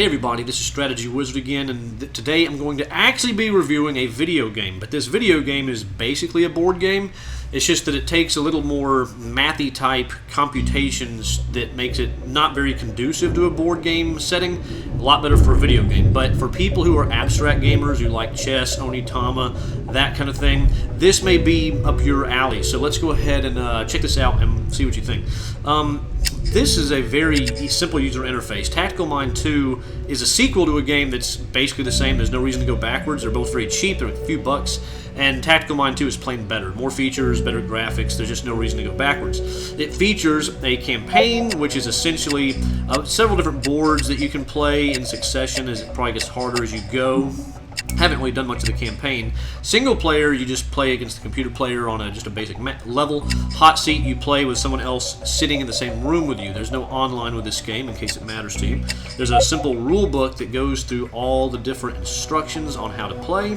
Hey everybody, this is Strategywizard again, and today I'm going to actually be reviewing a video game. But this video game is basically a board game. It's just that it takes a little more mathy type computations that makes it not very conducive to a board game setting. A lot better for a video game. But for people who are abstract gamers who like chess, onitama, that kind of thing, this may be up your alley. So let's go ahead and check this out and see what you think. This is a very simple user interface. Tactical Mind 2 is a sequel to a game that's basically the same. There's no reason to go backwards. They're both very cheap. They're a few bucks. And Tactical Mind 2 is plain better. More features, better graphics. There's just no reason to go backwards. It features a campaign, which is essentially several different boards that you can play in succession as it probably gets harder as you go. Haven't really done much of the campaign. Single player, you just play against the computer player on just a basic level. Hot seat, you play with someone else sitting in the same room with you. There's no online with this game in case it matters to you. There's a simple rule book that goes through all the different instructions on how to play,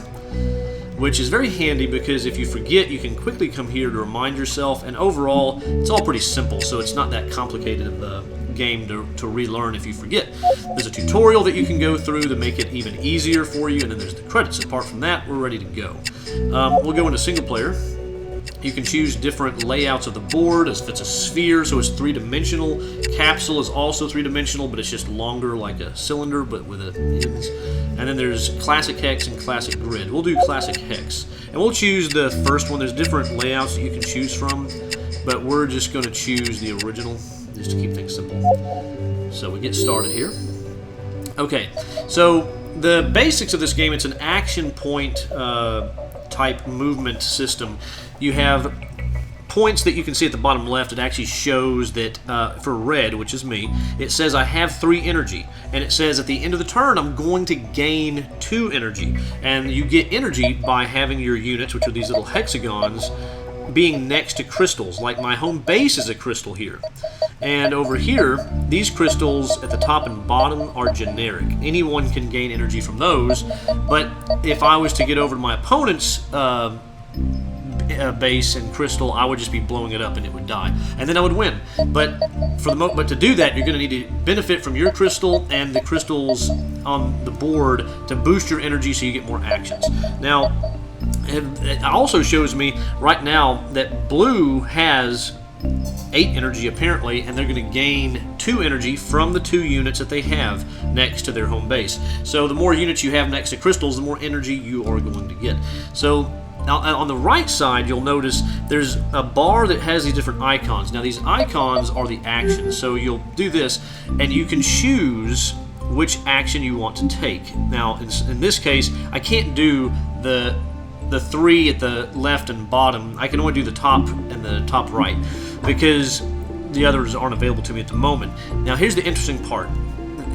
which is very handy because if you forget, you can quickly come here to remind yourself, and overall, it's all pretty simple, so it's not that complicated of a game to relearn if you forget. There's a tutorial that you can go through to make it even easier for you, and then there's the credits. Apart from that, we're ready to go. We'll go into single player. You can choose different layouts of the board. If it's a sphere, so it's three-dimensional. Capsule is also three-dimensional, but it's just longer like a cylinder, but with ends. And then there's classic hex and classic grid. We'll do classic hex. And we'll choose the first one. There's different layouts that you can choose from, but we're just going to choose the original just to keep things simple. So we get started here. Okay, so the basics of this game, it's an action point type movement system. You have points that you can see at the bottom left. It actually shows that for red, which is me, it says I have 3 energy, and it says at the end of the turn I'm going to gain 2 energy, and you get energy by having your units, which are these little hexagons, being next to crystals. Like my home base is a crystal here, and over here these crystals at the top and bottom are generic. Anyone can gain energy from those, but if I was to get over to my opponent's base and crystal, I would just be blowing it up and it would die, and then I would win. But to do that, you're going to need to benefit from your crystal and the crystals on the board to boost your energy so you get more actions. Now, it also shows me right now that blue has 8 energy apparently, and they're going to gain 2 energy from the 2 units that they have next to their home base. So the more units you have next to crystals, the more energy you are going to get. So now on the right side, you'll notice there's a bar that has these different icons. Now these icons are the actions. So you'll do this, and you can choose which action you want to take. Now in this case, I can't do the 3 at the left and bottom. I can only do the top and the top right because the others aren't available to me at the moment. Now here's the interesting part.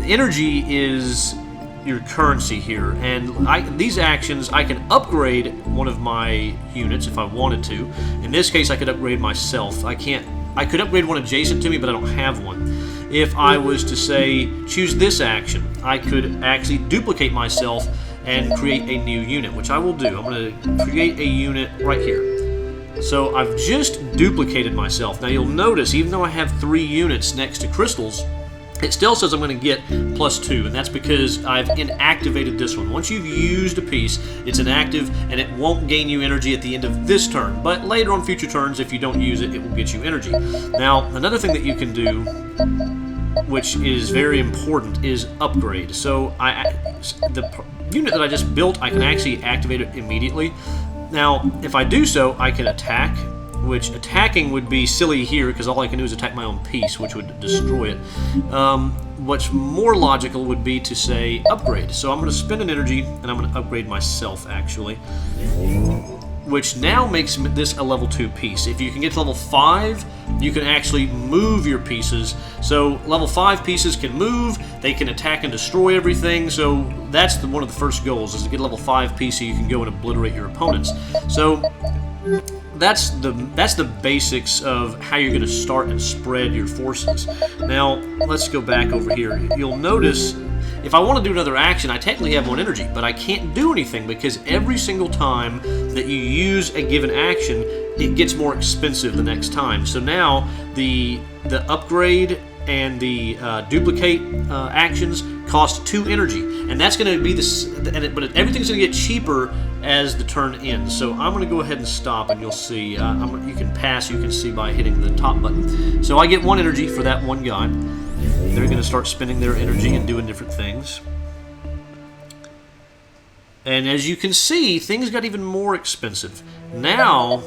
Energy is your currency here, and these actions, I can upgrade one of my units if I wanted to. In this case, I could upgrade myself. I could upgrade one adjacent to me, but I don't have one. If I was to say choose this action, I could actually duplicate myself and create a new unit, which I will do. I'm going to create a unit right here. So I've just duplicated myself. Now you'll notice, even though I have 3 units next to crystals, it still says I'm going to get +2, and that's because I've inactivated this one. Once you've used a piece, it's inactive, and it won't gain you energy at the end of this turn. But later on future turns, if you don't use it, it will get you energy. Now, another thing that you can do, which is very important, is upgrade. So the unit that I just built, I can actually activate it immediately. Now, if I do so, I can attack, which attacking would be silly here because all I can do is attack my own piece, which would destroy it. What's more logical would be to say upgrade. So I'm going to spend an energy, and I'm going to upgrade myself, actually, which now makes this a level 2 piece. If you can get to level 5, you can actually move your pieces. So level 5 pieces can move, they can attack and destroy everything, so that's one of the first goals, is to get a level 5 piece so you can go and obliterate your opponents. So that's the basics of how you're going to start and spread your forces. Now, let's go back over here. You'll notice if I want to do another action, I technically have 1 energy, but I can't do anything because every single time that you use a given action, it gets more expensive the next time. So now the upgrade and the duplicate actions cost 2 energy, and that's going to be but everything's going to get cheaper as the turn ends. So I'm going to go ahead and stop, and you'll see. You can pass. You can see by hitting the top button. So I get 1 energy for that one guy. They're going to start spending their energy and doing different things. And as you can see, things got even more expensive. Now,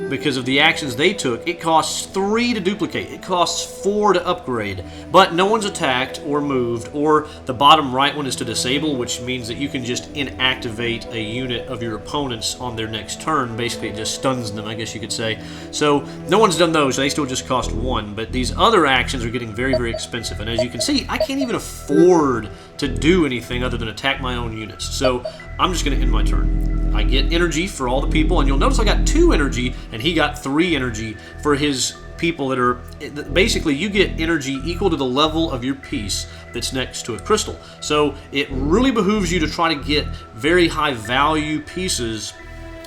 because of the actions they took, it costs 3 to duplicate. It costs 4 to upgrade. But no one's attacked or moved, or the bottom right one is to disable, which means that you can just inactivate a unit of your opponents on their next turn. Basically, it just stuns them, I guess you could say. So no one's done those. They still just cost 1. But these other actions are getting very, very expensive. And as you can see, I can't even afford to do anything other than attack my own units. So I'm just going to end my turn. I get energy for all the people, and you'll notice I got 2 energy, and he got 3 energy for his people that are... Basically, you get energy equal to the level of your piece that's next to a crystal. So it really behooves you to try to get very high value pieces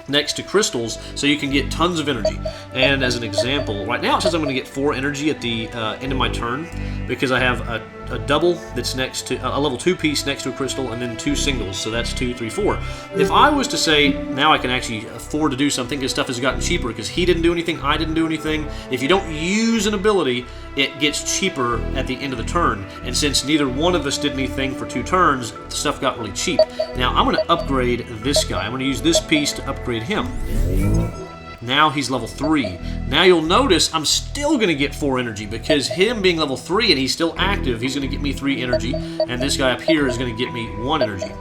next to crystals so you can get tons of energy. And as an example, right now it says I'm going to get 4 energy at the end of my turn because I have a double that's next to a level 2 piece next to a crystal, and then 2 singles, so that's 2, 3, 4. If I was to say now I can actually afford to do something because stuff has gotten cheaper because he didn't do anything, I didn't do anything. If you don't use an ability, it gets cheaper at the end of the turn, and since neither one of us did anything for 2 turns, the stuff got really cheap. Now I'm going to upgrade this guy. I'm going to use this piece to upgrade him. Now he's level 3. Now you'll notice I'm still going to get 4 energy because him being level 3 and he's still active, he's going to get me 3 energy, and this guy up here is going to get me 1 energy.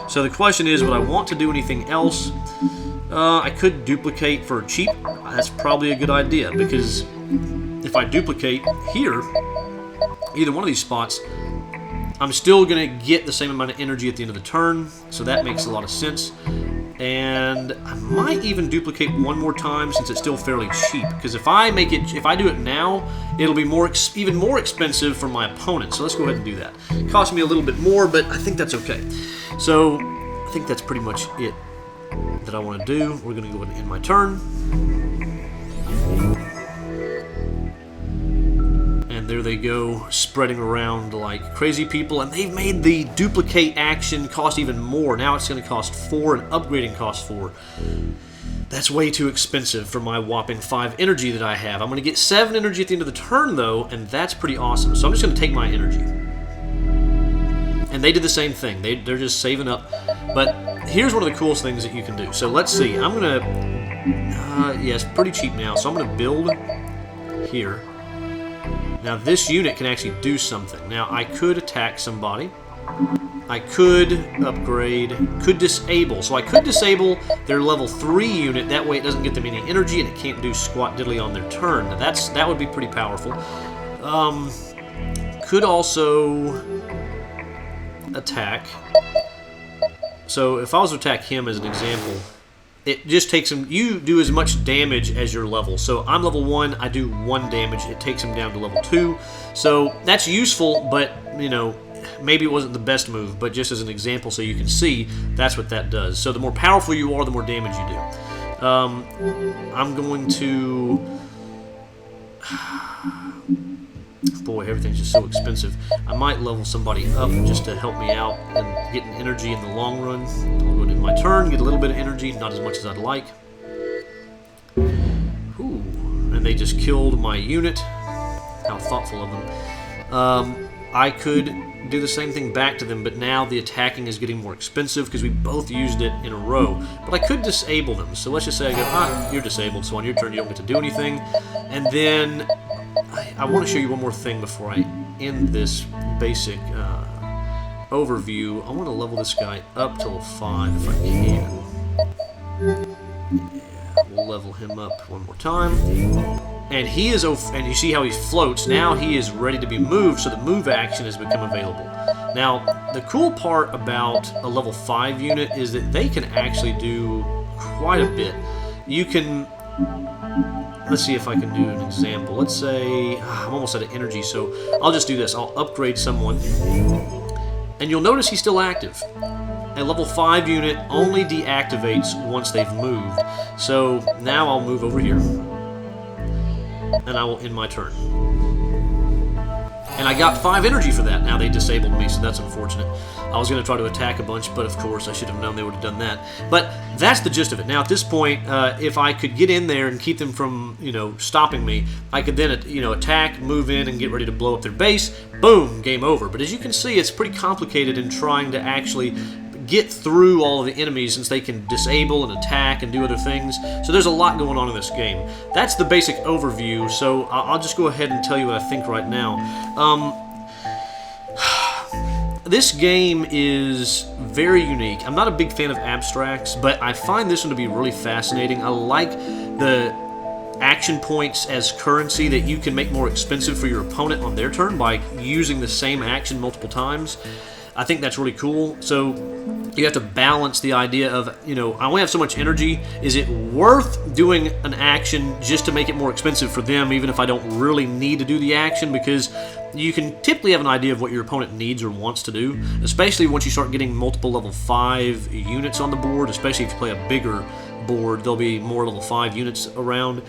So the question is, would I want to do anything else? I could duplicate for cheap. That's probably a good idea because if I duplicate here, either one of these spots, I'm still going to get the same amount of energy at the end of the turn, so that makes a lot of sense. And I might even duplicate one more time since it's still fairly cheap. Because if I do it now, it'll be even more expensive for my opponent. So let's go ahead and do that. It cost me a little bit more, but I think that's okay. So I think that's pretty much it that I want to do. We're going to go ahead and end my turn. And there they go, spreading around like crazy people, and they've made the duplicate action cost even more. Now it's going to cost 4, and upgrading costs 4. That's way too expensive for my whopping 5 energy that I have. I'm going to get 7 energy at the end of the turn, though, and that's pretty awesome. So I'm just going to take my energy. And they did the same thing. They're just saving up. But here's one of the coolest things that you can do. So let's see. I'm going to... yeah, it's pretty cheap now. So I'm going to build here. Now this unit can actually do something. Now I could attack somebody. I could upgrade, could disable. So I could disable their level 3 unit. That way it doesn't get them any energy and it can't do squat diddly on their turn. Now that would be pretty powerful. Could also attack. So if I was to attack him as an example, it just takes him, you do as much damage as your level. So I'm level 1, I do 1 damage. It takes him down to level 2. So that's useful, but, you know, maybe it wasn't the best move, but just as an example so you can see, that's what that does. So the more powerful you are, the more damage you do. I'm going to... Boy, everything's just so expensive. I might level somebody up just to help me out and get an energy in the long run. I'll go into my turn, get a little bit of energy, not as much as I'd like. Ooh, and they just killed my unit. How thoughtful of them. I could do the same thing back to them, but now the attacking is getting more expensive because we both used it in a row. But I could disable them. So let's just say I go, you're disabled, so on your turn you don't get to do anything. And then I want to show you one more thing before I end this basic overview. I want to level this guy up to level 5 if I can. Yeah, we'll level him up one more time. And he is, and you see how he floats. Now he is ready to be moved, so the move action has become available. Now, the cool part about a level 5 unit is that they can actually do quite a bit. You can... Let's see if I can do an example. Let's say, I'm almost out of energy, so I'll just do this. I'll upgrade someone. And you'll notice he's still active. A level 5 unit only deactivates once they've moved. So now I'll move over here. And I will end my turn. And I got 5 energy for that. Now they disabled me, so that's unfortunate. I was going to try to attack a bunch, but of course I should have known they would have done that. But that's the gist of it. Now at this point, if I could get in there and keep them from, stopping me, I could then, attack, move in, and get ready to blow up their base. Boom, game over. But as you can see, it's pretty complicated in trying to actually get through all of the enemies, since they can disable and attack and do other things. So there's a lot going on in this game. That's the basic overview, so I'll just go ahead and tell you what I think right now. This game is very unique. I'm not a big fan of abstracts, but I find this one to be really fascinating. I like the action points as currency that you can make more expensive for your opponent on their turn by using the same action multiple times. I think that's really cool. So you have to balance the idea of, I only have so much energy. Is it worth doing an action just to make it more expensive for them, even if I don't really need to do the action? Because you can typically have an idea of what your opponent needs or wants to do, especially once you start getting multiple level 5 units on the board, especially if you play a bigger board, there'll be more level 5 units around.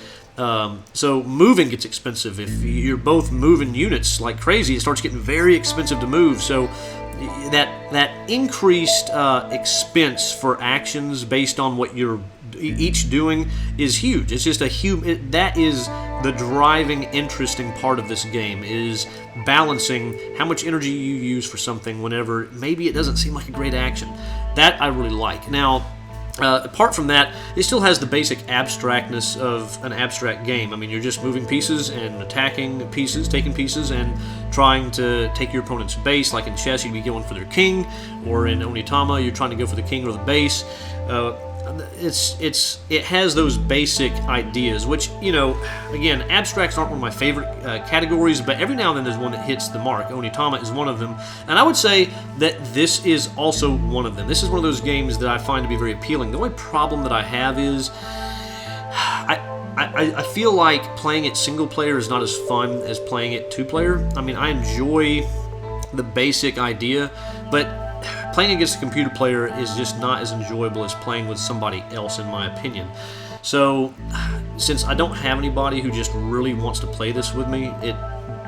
So moving gets expensive. If you're both moving units like crazy, it starts getting very expensive to move. So that increased expense for actions based on what you're each doing is huge. It's just that is the driving, interesting part of this game, is balancing how much energy you use for something whenever maybe it doesn't seem like a great action. That I really like. Now, apart from that, it still has the basic abstractness of an abstract game. I mean, you're just moving pieces and attacking pieces, taking pieces, and trying to take your opponent's base. Like in chess, you'd be going for their king, or in Onitama, you're trying to go for the king or the base. It has those basic ideas, which, again, abstracts aren't one of my favorite categories, but every now and then there's one that hits the mark. Onitama is one of them, and I would say that this is also one of them. This is one of those games that I find to be very appealing. The only problem that I have is I feel like playing it single player is not as fun as playing it 2-player. I mean, I enjoy the basic idea, but playing against a computer player is just not as enjoyable as playing with somebody else, in my opinion. So, since I don't have anybody who just really wants to play this with me, it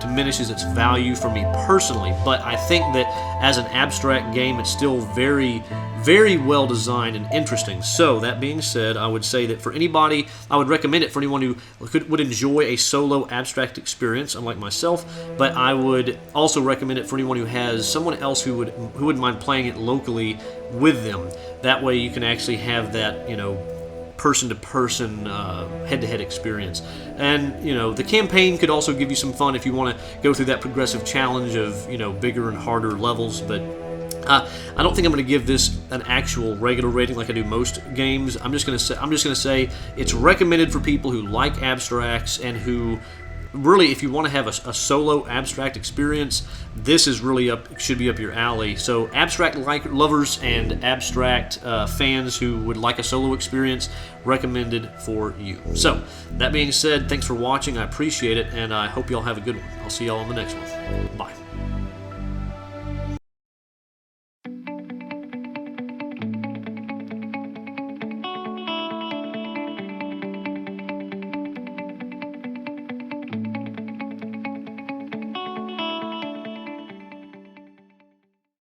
diminishes its value for me personally. But I think that as an abstract game, it's still very, very well designed and interesting. So, that being said, I would say that for anybody, I would recommend it for anyone who would enjoy a solo abstract experience, unlike myself. But I would also recommend it for anyone who has someone else who wouldn't mind playing it locally with them. That way you can actually have that, person-to-person, head-to-head experience. And, the campaign could also give you some fun if you want to go through that progressive challenge of, bigger and harder levels, but I don't think I'm going to give this an actual regular rating like I do most games. I'm just going to say it's recommended for people who like abstracts and who really, if you want to have a solo abstract experience, this is really should be up your alley. So abstract lovers and abstract fans who would like a solo experience, recommended for you. So that being said, thanks for watching. I appreciate it, and I hope y'all have a good one. I'll see y'all on the next one. Bye.